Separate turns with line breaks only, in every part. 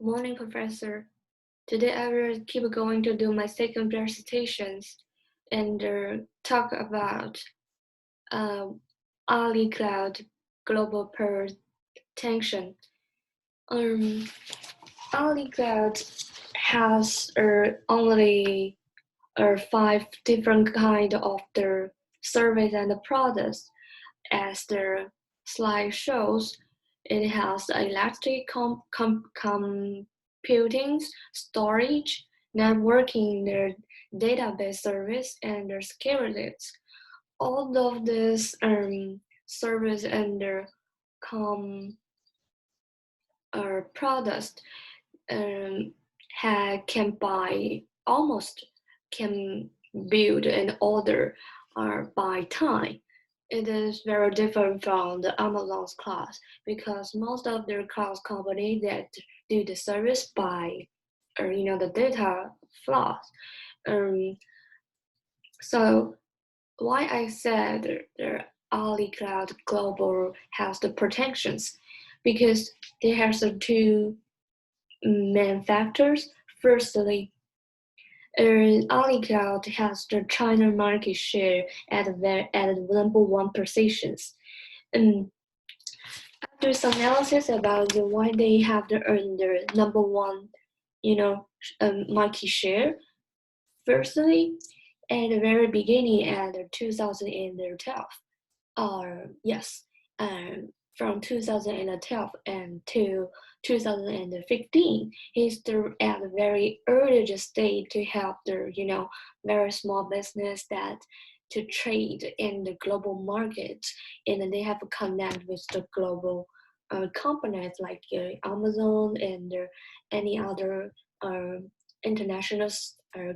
Good morning, Professor. Today I will keep going to do my second presentations and talk about uh, Ali Cloud global protection. Um, Ali Cloud has only five different kind of the service and the products. As the slide shows, it has electric computing, storage, networking, the database service, and the security. All of this service and the com products um, can buy almost can build and order by time. It is very different from the Amazon's cloud because most of their cloud companies that do the service by the data flows. Um, so why I said the Ali Cloud Global has the protections because they have the two main factors. Firstly, AliCloud has the China market share at number one positions. And after some analysis about why they have earned the number one, market share. Firstly, at the very beginning, at 2012, yes, from 2012 and to 2015, he's still at a very early stage to help the very small business that to trade in the global market, and they have to connect with the global companies like Amazon and any other international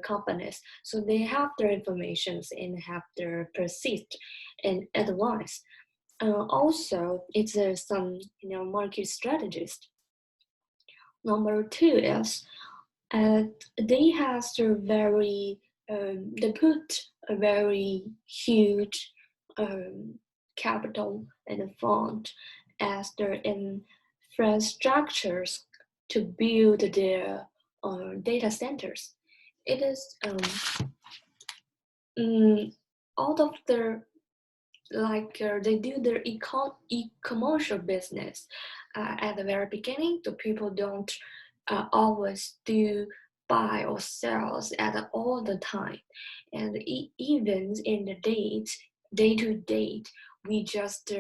companies. So they have their informations and have their persist and advice. Also, it's some market strategist. Number two is they has their very they put a very huge capital and fund as their infrastructures to build their data centers. It is out of their they do their e-commercial business at the very beginning. The people don't always do buy or sales at all the time, and even in the day to date, we just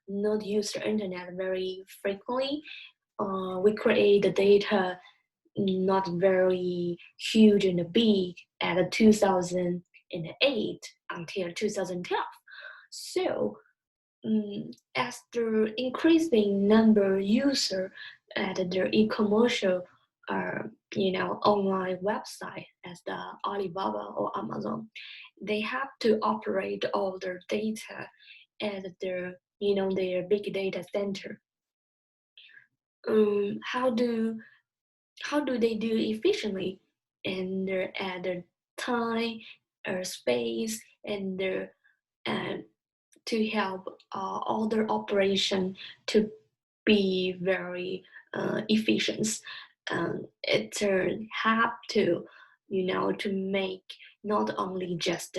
not use the internet very frequently. We create the data not very huge and big at 2008 until 2012. So as the increasing number of users at their e-commercial online website as the Alibaba or Amazon, they have to operate all their data at their big data center. How do they do efficiently and at the time or space and to help all their operation to be very efficient. It have to to make not only just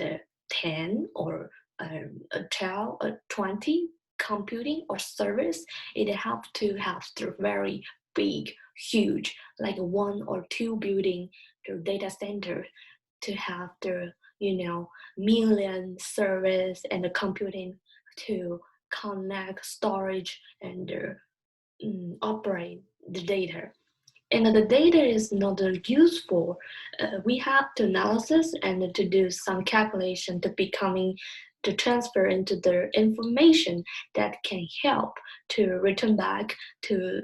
10 or a 12 or 20 computing or service. It have to have the very big, huge, like one or two building the data center to have the million service and the computing to connect storage and operate the data. And the data is not useful. We have to analysis and to do some calculation to becoming to transfer into the information that can help to return back to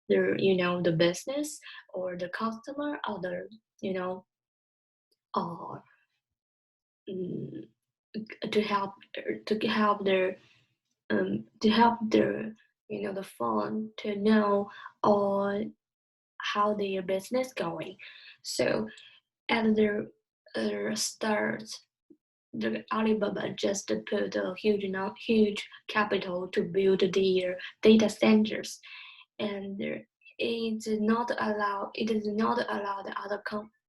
the business or the customer or the or to help their the fund to know on how their business going. So at the start, the Alibaba just put a huge capital to build their data centers, and it did not allow the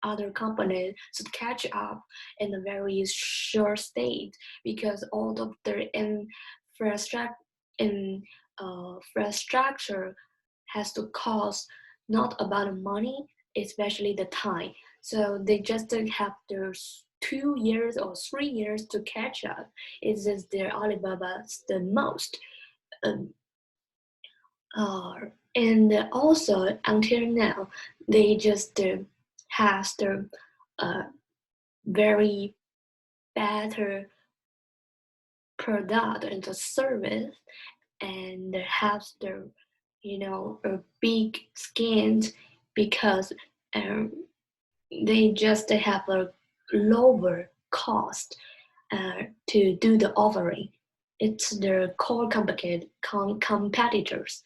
other companies to catch up in a very short state, because all of their infrastructure has to cost not about money, especially the time. So they just have their 2 years or 3 years to catch up. It's just their Alibaba's the most. Um, uh, and also until now, they just has the uh, very better product and the service, and have the a big skins, because um, they just have a lower cost to do the offering. It's their core competitors.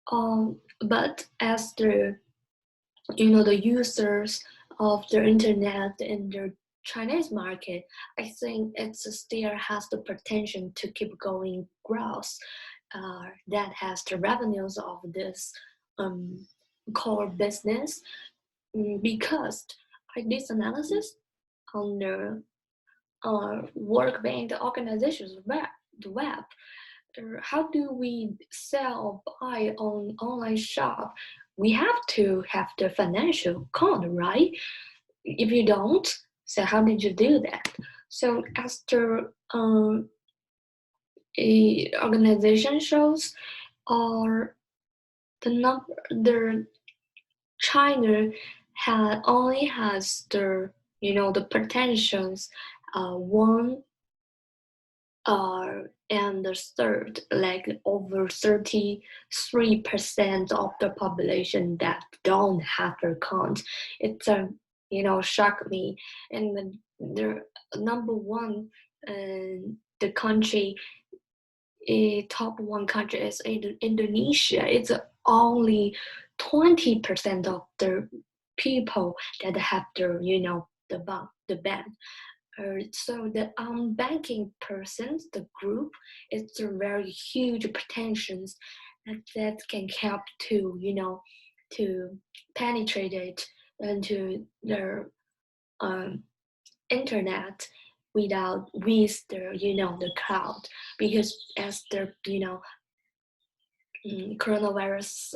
But as the users of the internet in the Chinese market, I think it still has the potential to keep going growth. That has the revenues of this core business. Because I did analysis on the work bank organization's web. How do we sell or buy on online shop? We have to have the financial account, right? If you don't, so how did you do that? So as the a organization shows, or the China only has the potentials, one and the third, like over 33% of the population that don't have their account. It's shocked me. And the number one, the country, top one country is Indonesia. It's only 20% of the people that have the ban. So the unbanking persons, the group, it's a very huge potentials that can help to penetrate it into their internet with the cloud, because as the coronavirus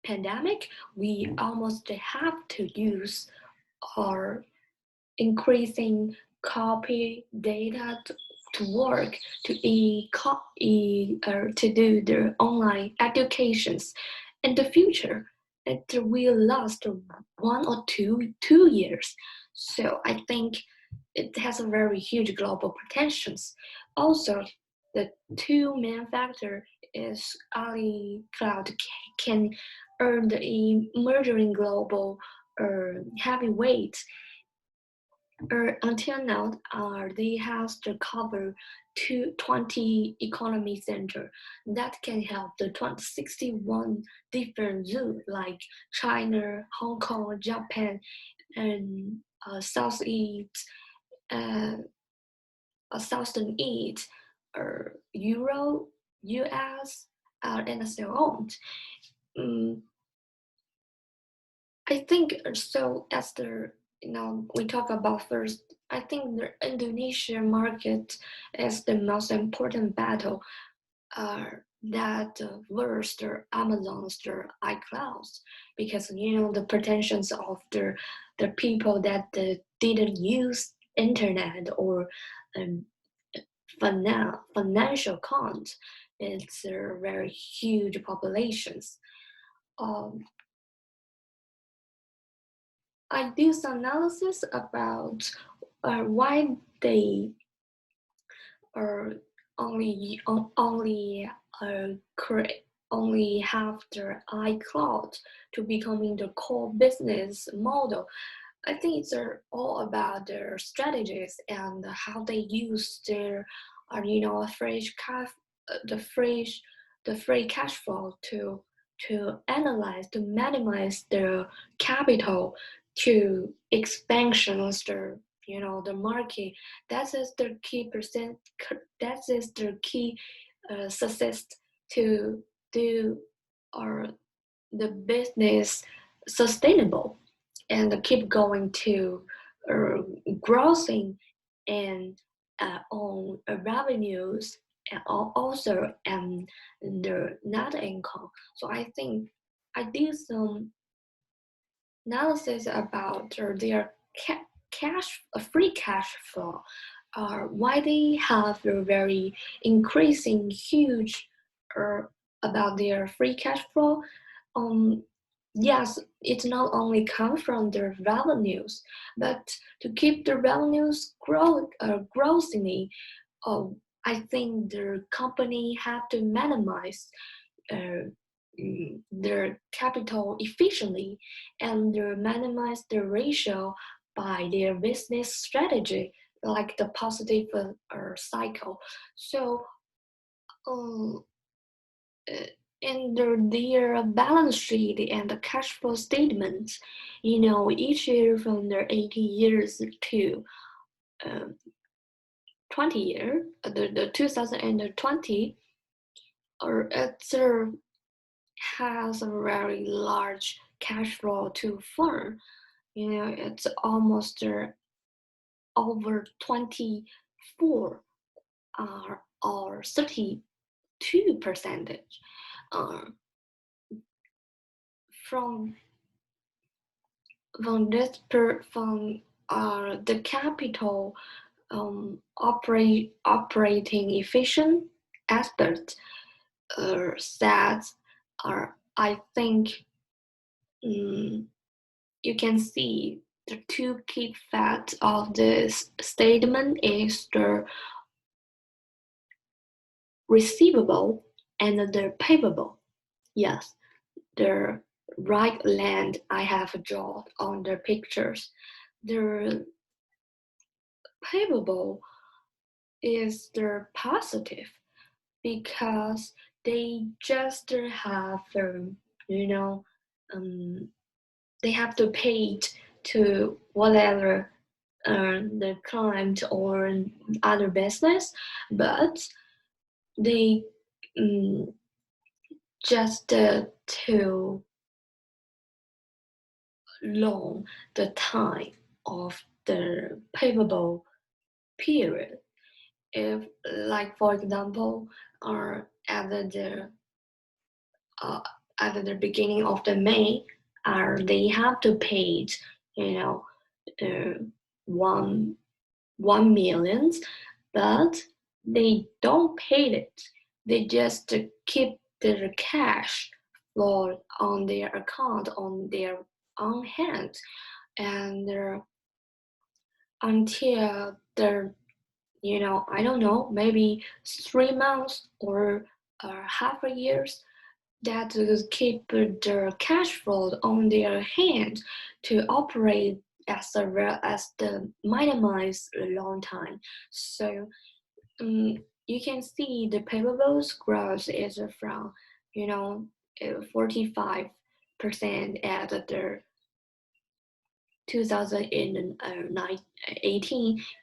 pandemic, we almost have to use our increasing copy data to work to do the online educations. In the future, it will last 1 or 2 years. So I think it has a very huge global potentials. Also, the two main factor is Ali Cloud can earn the emerging global heavyweight. Until now, they have to cover 20 economy center that can help the 61 different zones like China, Hong Kong, Japan, and Southeast, uh, Southern East, Euro, US, and so on. Um, I think so. As we talk about first, I think the Indonesia market is the most important battle. That versus the Amazon's, the iClouds, because the potentials of the people that didn't use internet or um, financial account, it's very huge populations. Um, I do some analysis about why they are only have their iCloud to becoming the core business model. I think it's all about their strategies and how they use their, fresh cash, the free cash flow to analyze, to minimize their capital to expansions, the market. That is the key percent. That is the key success to do our the business sustainable and keep going to uh, growing and on revenues and also the net income. So I think I did some analysis about their free cash flow, why they have a very increasing huge uh, about their free cash flow. Um, yes, it not only comes from their revenues, but to keep the revenues growing, uh, I think the company have to minimize uh, their capital efficiently and minimize the ratio by their business strategy, like the positive cycle. So, um, uh, in their balance sheet and the cash flow statements, each year from their 80 years to uh, 20 year, the 2020, or it's has a very large cash flow to firm. It's almost over 24 or 32 percentage uh, from the capital operating efficient aspect that are, I think, you can see the two key facts of this statement is the receivable and the payable. Yes, the right land I have drawn on the pictures. The payable is the positive because they just have, you know, um, they have to pay it to whatever the client or other business, but they just to long the time of the payable period. If, like for example, at uh, the beginning of the May, they have to pay, you know, uh, one 1 million, but they don't pay it. They just keep their cash flow on their account on their own hand, and until the I don't know, maybe 3 months or half a years that keep their cash flow on their hand to operate as the minimize a long time. So you can see the payables growth is from 45% at the 2018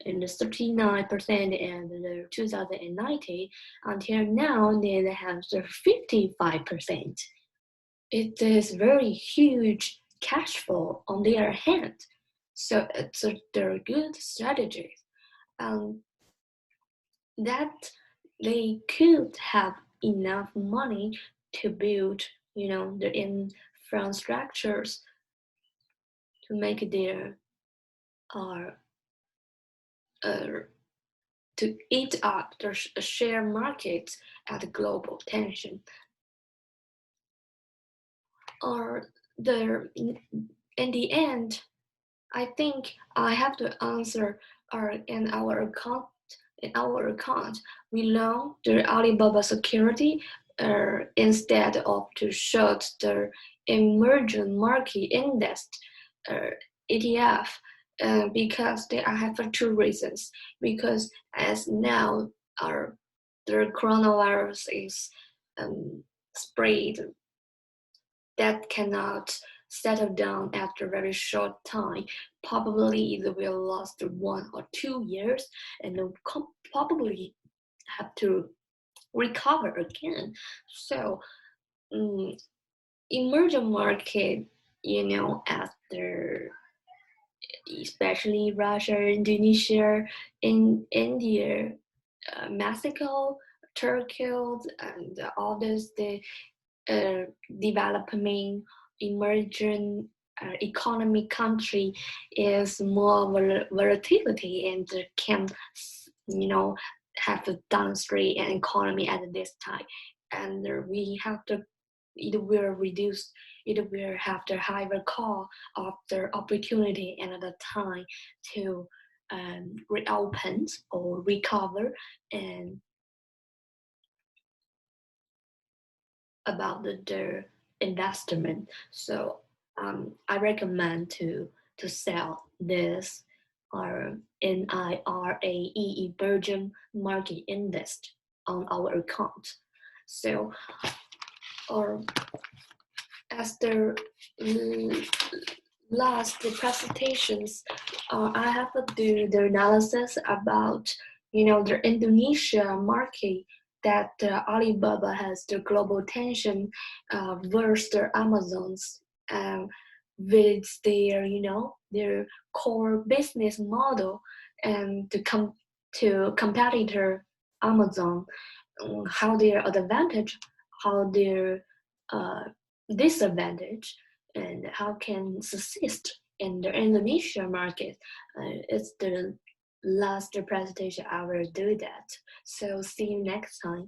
and 39% in the 2019 until now they have the 55%. It is very huge cash flow on their hand. So they're good strategies. And that they could have enough money to build, the infrastructures to make their uh, uh, to eat up the share markets at global tension. Or in the end, I think I have to answer. In our account, we long the Alibaba security instead of to short the emerging market index ETF because I have two reasons. Because as now the coronavirus is spread that cannot settle down after a very short time. Probably it will last 1 or 2 years and probably have to recover again. So emerging market, after especially Russia, Indonesia, in India, Mexico, Turkey, and all those the uh, developing emerging economy country is more volatility and can you know have a downstream economy at this time, and we have to it will reduce it will have the higher cost of the opportunity and the time to reopen or recover and about the investment. So I recommend to sell this or NIRAE emerging market index on our account. So or as the last presentations, I have to do the analysis about the Indonesia market that Alibaba has the global attention versus the Amazon's with their their core business model and to competitor Amazon, how their advantage, how their uh, disadvantage, and how can succeed in the Indonesia market. It's the last presentation I will do that. So see you next time.